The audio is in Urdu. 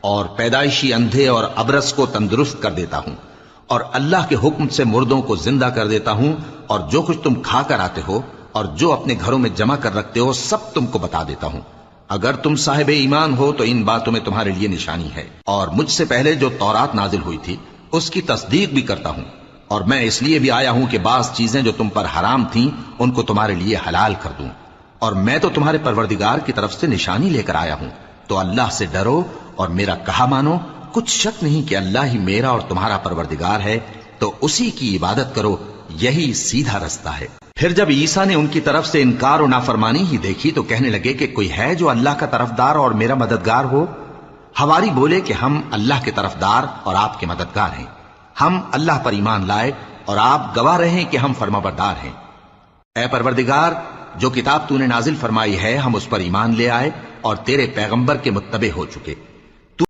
اور پیدائشی اندھے اور ابرص کو تندرست کر دیتا ہوں، اور اللہ کے حکم سے مردوں کو زندہ کر دیتا ہوں، اور جو کچھ تم کھا کر آتے ہو اور جو اپنے گھروں میں جمع کر رکھتے ہو سب تم کو بتا دیتا ہوں۔ اگر تم صاحب ایمان ہو تو ان باتوں میں تمہارے لیے نشانی ہے، اور مجھ سے پہلے جو تورات نازل ہوئی تھی اس کی تصدیق بھی کرتا ہوں، اور میں اس لیے بھی آیا ہوں کہ بعض چیزیں جو تم پر حرام تھیں ان کو تمہارے لیے حلال کر دوں، اور میں تو تمہارے پروردگار کی طرف سے نشانی لے کر آیا ہوں، تو اللہ سے ڈرو اور میرا کہا مانو۔ کچھ شک نہیں کہ اللہ ہی میرا اور تمہارا پروردگار ہے، تو اسی کی عبادت کرو، یہی سیدھا رستہ ہے۔ پھر جب عیسیٰ نے ان کی طرف سے انکار و نافرمانی ہی دیکھی تو کہنے لگے کہ کوئی ہے جو اللہ کا طرفدار اور میرا مددگار ہو؟ حواری بولے کہ ہم اللہ کے طرفدار اور آپ کے مددگار ہیں، ہم اللہ پر ایمان لائے اور آپ گواہ رہیں کہ ہم فرمانبردار ہیں۔ اے پروردگار، جو کتاب تو نے نازل فرمائی ہے ہم اس پر ایمان لے آئے اور تیرے پیغمبر کے متبع ہو چکے،